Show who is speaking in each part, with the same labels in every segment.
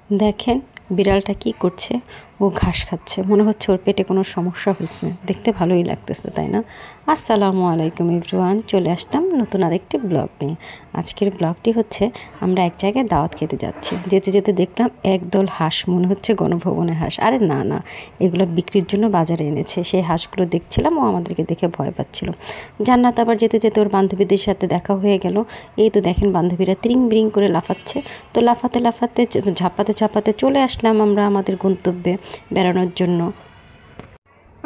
Speaker 1: দেখেন বিড়ালটা কি করছে, ও ঘাস খাচ্ছে, মনে হচ্ছে ওর পেটে কোনো সমস্যা হয়েছে। দেখতে ভালোই লাগতেছে, তাই না? আসসালামু আলাইকুম এভরিওয়ান, চলে আসলাম নতুন আরেকটি ব্লগ নিয়ে। আজকের ব্লগটি হচ্ছে আমরা এক জায়গায় দাওয়াত খেতে যাচ্ছি। যেতে যেতে দেখলাম একদল হাঁস, মনে হচ্ছে গণভবনের হাঁস। আরে না না, এগুলো বিক্রির জন্য বাজারে এনেছে। সেই হাঁসগুলো দেখছিলাম, ও আমাদেরকে দেখে ভয় পাচ্ছিল। জান্নাত আবার যেতে যেতে ওর বান্ধবীদের সাথে দেখা হয়ে গেল। এই তো দেখেন বান্ধবীরা ত্রিং ব্রিং করে লাফাচ্ছে। তো লাফাতে লাফাতে ঝাপাতে ঝাপাতে চলে আসলাম আমরা আমাদের গন্তব্যে বেড়ানোর জন্য।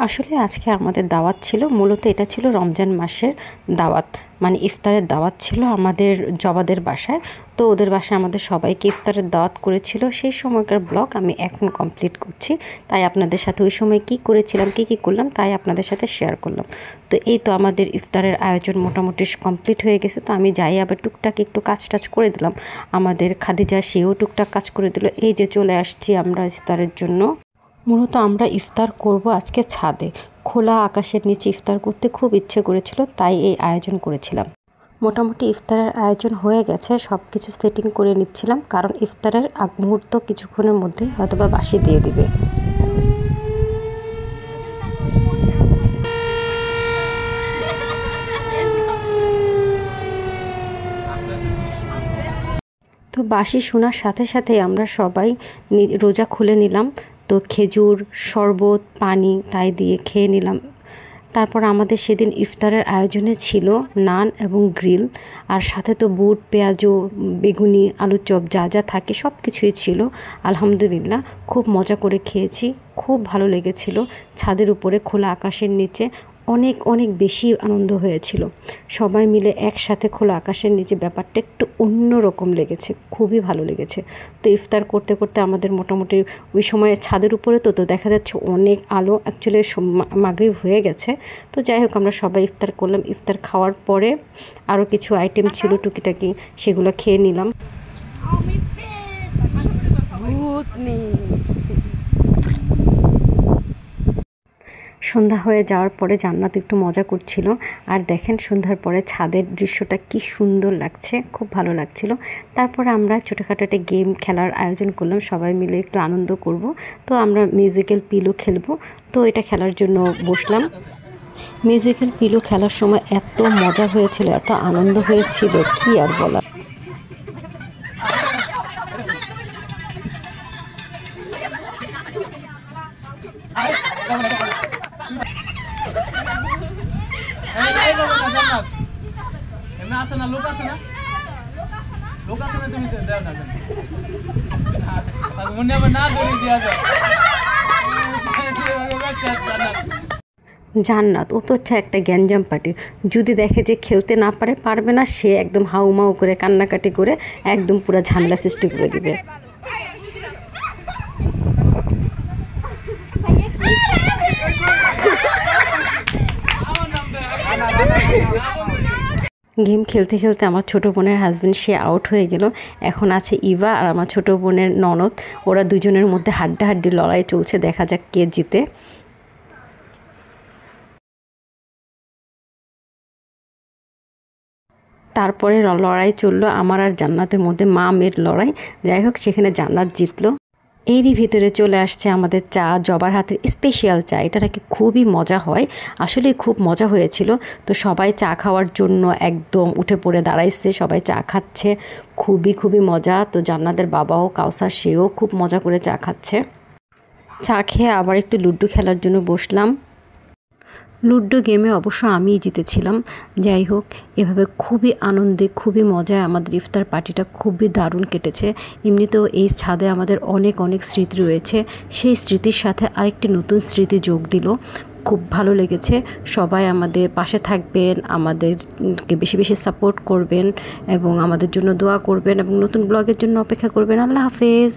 Speaker 1: আসলে আজকে আমাদের দাওয়াত ছিল, মূলত এটা ছিল রমজান মাসের দাওয়াত, মানে ইফতারের দাওয়াত ছিল আমাদের জবাদের বাসায়। তো ওদের বাসায় আমাদের সবাইকে ইফতারের দাওয়াত করেছিল। সেই সময়কার ব্লগ আমি এখন কমপ্লিট করছি, তাই আপনাদের সাথে ওই সময় কি করেছিলাম, কি কি করলাম, তাই আপনাদের সাথে শেয়ার করলাম। তো এই তো আমাদের ইফতারের আয়োজন মোটামুটি কমপ্লিট হয়ে গেছে। তো আমি যাই আবার টুকটাক একটু কাজ টাজ করে দিলাম। আমাদের খাদিজা, সেও টুকটাক কাজ করে দিল। এই যে চলে আসছি আমরা ইফতারের জন্য। মূলত আমরা ইফতার করব আজকে ছাদে, খোলা আকাশের নিচে ইফতার করতে খুব ইচ্ছে করেছিল, তাই এই আয়োজন করেছিলাম। মোটামুটি ইফতারের আয়োজন হয়ে গেছে, সব কিছু সেটিং করে নিচ্ছিলাম, কারণ ইফতারের আগ মুহূর্ত কিছুক্ষণের মধ্যেই হয়তোবা বাসি দিয়ে দিবে। তো বাঁশি শোনার সাথে সাথে আমরা সবাই রোজা খুলে নিলাম। তো খেজুর, শরবত, পানি তাই দিয়ে খেয়ে নিলাম। তারপর আমাদের সেদিন ইফতারের আয়োজনে ছিল নান এবং গ্রিল, আর সাথে তো বুট, পেঁয়াজু, বেগুনি, আলুর চপ যা যা থাকে সব কিছুই ছিল। আলহামদুলিল্লাহ খুব মজা করে খেয়েছি, খুব ভালো লেগেছিল। ছাদের উপরে খোলা আকাশের নিচে অনেক অনেক বেশি আনন্দ হয়েছিল। সবাই মিলে একসাথে খোলা আকাশের নিচে ব্যাপারটা একটু অন্য রকম লেগেছে, খুবই ভালো লেগেছে। তো ইফতার করতে করতে আমাদের মোটামুটি ওই সময় ছাদের উপরে তো দেখা যাচ্ছে অনেক আলো, অ্যাকচুয়ালি মাগরিব হয়ে গেছে। তো যাই হোক আমরা সবাই ইফতার করলাম। ইফতার খাওয়ার পরে আরও কিছু আইটেম ছিল টুকিটাকি, সেগুলো খেয়ে নিলাম। সন্ধ্যা হয়ে যাওয়ার পরে জান্নাত একটু মজা করছিল। আর দেখেন সন্ধ্যার পরে ছাদের দৃশ্যটা কি সুন্দর লাগছে, খুব ভালো লাগছিল। তারপরে আমরা ছোটোখাটো একটা গেম খেলার আয়োজন করলাম, সবাই মিলে একটু আনন্দ করব। তো আমরা মিউজিক্যাল পিলো খেলবো, তো এটা খেলার জন্য বসলাম। মিউজিক্যাল পিলো খেলার সময় এত মজা হয়েছিল, এত আনন্দ হয়েছিল, কি আর বলার। জান্নাত ও তো হচ্ছে একটা গ্যাঞ্জাম পার্টি, যদি দেখে যে খেলতে না পারবে না, সে একদম হাউমাউ করে কান্নাকাটি করে একদম পুরো ঝামেলা সৃষ্টি করে দিবে। গেম খেলতে খেলতে আমার ছোটো বোনের হাজব্যান্ড সে আউট হয়ে গেল। এখন আছে ইভা আর আমার ছোটো বোনের ননদ, ওরা দুজনের মধ্যে হাড্ডাহাড্ডি লড়াই চলছে, দেখা যাক কে জিতে। তারপরে লড়াই চললো আমার আর জান্নাতের মধ্যে, মা মেয়ের লড়াই। যাই হোক সেখানে জান্নাত জিতলো। এরই ভিতরে চলে আসছে আমাদের চা, জবার হাতের স্পেশাল চা। এটা নাকি খুবই মজা হয়, আসলে খুব মজা হয়েছিল। তো সবাই চা খাওয়ার জন্য একদম উঠে পড়ে দাঁড়াইছে, সবাই চা খাচ্ছে, খুবই খুবই মজা। তো জান্নাতের বাবাও কাউসার, সেও খুব মজা করে চা খাচ্ছে। চা খেয়ে আবার একটু লুডো খেলার জন্য বসলাম। লুডো গেমে অবশ্য আমিই জিতেছিলাম। যাই হোক এভাবে খুবই আনন্দে, খুবই মজায় আমাদের ইফতার পার্টিটা খুবই দারুণ কেটেছে। এমনিতেও এই ছাদে আমাদের অনেক অনেক স্মৃতি রয়েছে, সেই স্মৃতির সাথে আরেকটি নতুন স্মৃতি যোগ দিল। খুব ভালো লেগেছে। সবাই আমাদের পাশে থাকবেন, আমাদেরকে বেশি বেশি সাপোর্ট করবেন এবং আমাদের জন্য দোয়া করবেন এবং নতুন ব্লগের জন্য অপেক্ষা করবেন। আল্লাহ হাফেজ।